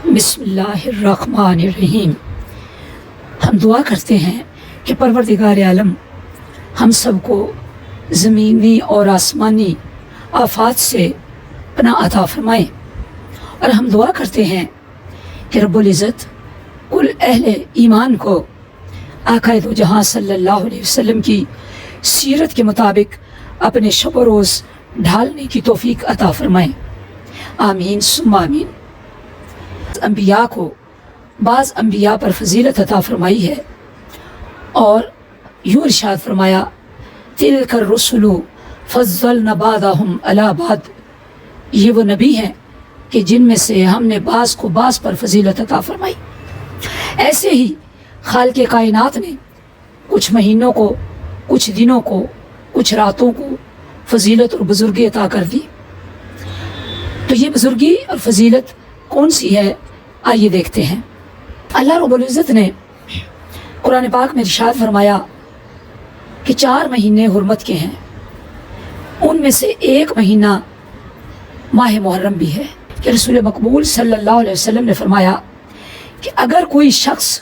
بسم اللہ الرحمن الرحیم۔ ہم دعا کرتے ہیں کہ پروردگار عالم ہم سب کو زمینی اور آسمانی آفات سے پناہ عطا فرمائیں، اور ہم دعا کرتے ہیں کہ رب العزت کل اہل ایمان کو آقا دو جہاں صلی اللہ علیہ وسلم کی سیرت کے مطابق اپنے شب و روز ڈھالنے کی توفیق عطا فرمائیں، آمین ثم آمین۔ انبیاء کو بعض انبیاء پر فضیلت عطا فرمائی ہے، اور یوں ارشاد فرمایا تلک الرسل فضلنا بعضهم علی بعض، یہ وہ نبی ہیں کہ جن میں سے ہم نے بعض کو بعض پر فضیلت عطا فرمائی۔ ایسے ہی خالق کائنات نے کچھ مہینوں کو، کچھ دنوں کو، کچھ راتوں کو فضیلت اور بزرگی عطا کر دی۔ تو یہ بزرگی اور فضیلت کون سی ہے، آئیے دیکھتے ہیں۔ اللہ رب العزت نے قرآن پاک میں ارشاد فرمایا کہ 4 مہینے حرمت کے ہیں، ان میں سے ایک مہینہ ماہ محرم بھی ہے، کہ رسول مقبول صلی اللہ علیہ وسلم نے فرمایا کہ اگر کوئی شخص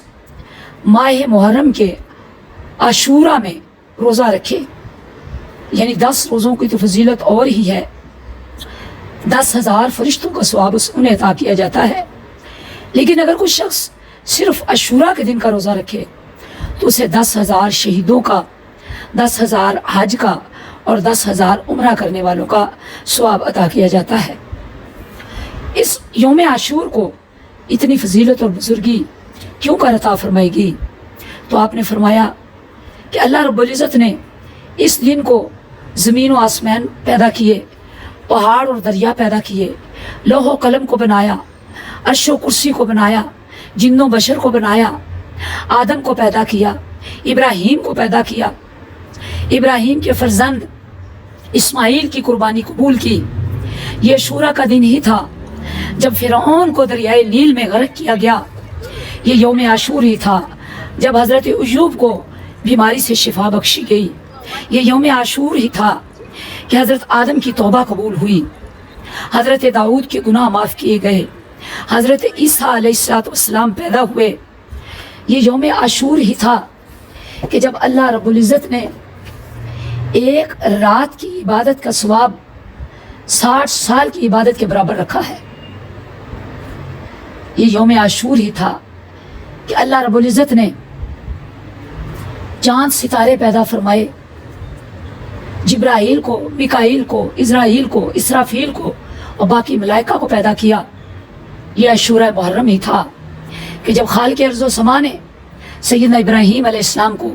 ماہ محرم کے عاشورہ میں روزہ رکھے، یعنی 10 روزوں کی تو فضیلت اور ہی ہے، 10,000 فرشتوں کا ثواب انہیں عطا کیا جاتا ہے، لیکن اگر کوئی شخص صرف عاشورہ کے دن کا روزہ رکھے تو اسے 10,000 شہیدوں کا، 10,000 حج کا اور 10,000 عمرہ کرنے والوں کا ثواب عطا کیا جاتا ہے۔ اس یوم عاشور کو اتنی فضیلت اور بزرگی کیوں کر عطا فرمائے گی؟ تو آپ نے فرمایا کہ اللہ رب العزت نے اس دن کو زمین و آسمان پیدا کیے، پہاڑ اور دریا پیدا کیے، لوح و قلم کو بنایا، عرش و کرسی کو بنایا، جن و بشر کو بنایا، آدم کو پیدا کیا، ابراہیم کو پیدا کیا، ابراہیم کے فرزند اسماعیل کی قربانی قبول کی۔ یہ عاشورہ کا دن ہی تھا جب فرعون کو دریائے نیل میں غرق کیا گیا، یہ یوم عاشور ہی تھا جب حضرت ایوب کو بیماری سے شفا بخشی گئی، یہ یوم عاشور ہی تھا کہ حضرت آدم کی توبہ قبول ہوئی، حضرت داؤد کے گناہ معاف کیے گئے، حضرت عیسیٰ علیہ السلام پیدا ہوئے۔ یہ یوم عاشور ہی تھا کہ جب اللہ رب العزت نے ایک رات کی عبادت کا ثواب 60 سال کی عبادت کے برابر رکھا ہے۔ یہ یوم عاشور ہی تھا کہ اللہ رب العزت نے چاند ستارے پیدا فرمائے، جبرائیل کو، میکائیل کو، اسرائیل کو، اسرافیل کو اور باقی ملائکہ کو پیدا کیا۔ یہ عاشورہ محرم ہی تھا کہ جب خالق ارض و سما نے سیدنا ابراہیم علیہ السلام کو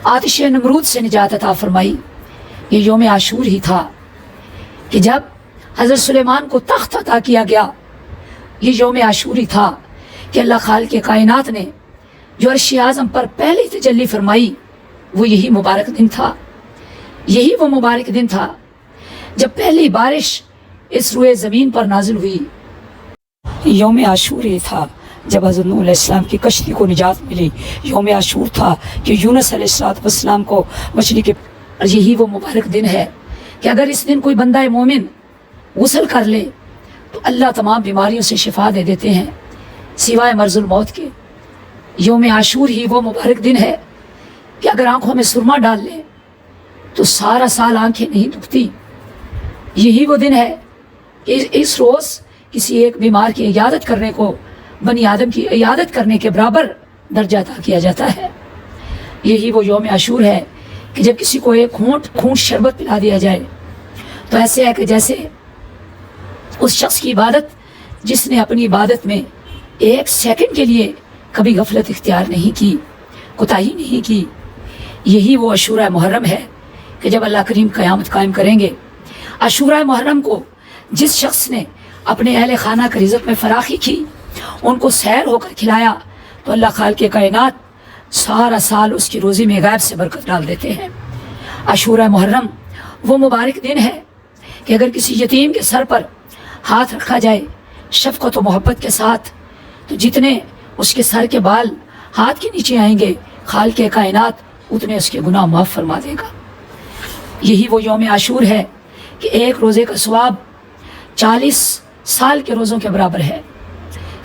آتش نمرود سے نجات عطا فرمائی۔ یہ یوم عاشور ہی تھا کہ جب حضرت سلیمان کو تخت عطا کیا گیا، یہ یوم عاشور ہی تھا کہ اللہ خالق کائنات نے جو عرش اعظم پر پہلی تجلی فرمائی، وہ یہی مبارک دن تھا۔ یہی وہ مبارک دن تھا جب پہلی بارش اس روئے زمین پر نازل ہوئی۔ یوم عاشور ہی تھا جب حضرت نوح علیہ السلام کی کشتی کو نجات ملی۔ یوم عاشور تھا کہ یونس علیہ السلام کو مچھلی کے، یہی وہ مبارک دن ہے کہ اگر اس دن کوئی بندہ مومن غسل کر لے تو اللہ تمام بیماریوں سے شفا دے دیتے ہیں سوائے مرض الموت کے۔ یوم عاشور ہی وہ مبارک دن ہے کہ اگر آنکھوں میں سرما ڈال لیں تو سارا سال آنکھیں نہیں دکھتی۔ یہی وہ دن ہے کہ اس روز کسی ایک بیمار کی عیادت کرنے کو بنی آدم کی عیادت کرنے کے برابر درجہ عطا کیا جاتا ہے۔ یہی وہ یوم عاشور ہے کہ جب کسی کو ایک گھونٹ شربت پلا دیا جائے تو ایسے ہے کہ جیسے اس شخص کی عبادت جس نے اپنی عبادت میں 1 سیکنڈ کے لیے کبھی غفلت اختیار نہیں کی، کوتاہی نہیں کی۔ یہی وہ عاشورہ محرم ہے کہ جب اللہ کریم قیامت قائم کریں گے۔ عاشورہ محرم کو جس شخص نے اپنے اہل خانہ کی رزق میں فراخی کی، ان کو سیر ہو کر کھلایا، تو اللہ خالق کائنات سارا سال اس کی روزی میں غیب سے برکت ڈال دیتے ہیں۔ عاشورہ محرم وہ مبارک دن ہے کہ اگر کسی یتیم کے سر پر ہاتھ رکھا جائے شفقت و محبت کے ساتھ، تو جتنے اس کے سر کے بال ہاتھ کے نیچے آئیں گے، خالق کائنات اتنے اس کے گناہ معاف فرما دے گا۔ یہی وہ یوم عاشور ہے کہ ایک روزے کا ثواب 40 سال کے روزوں کے برابر ہے۔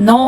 9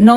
9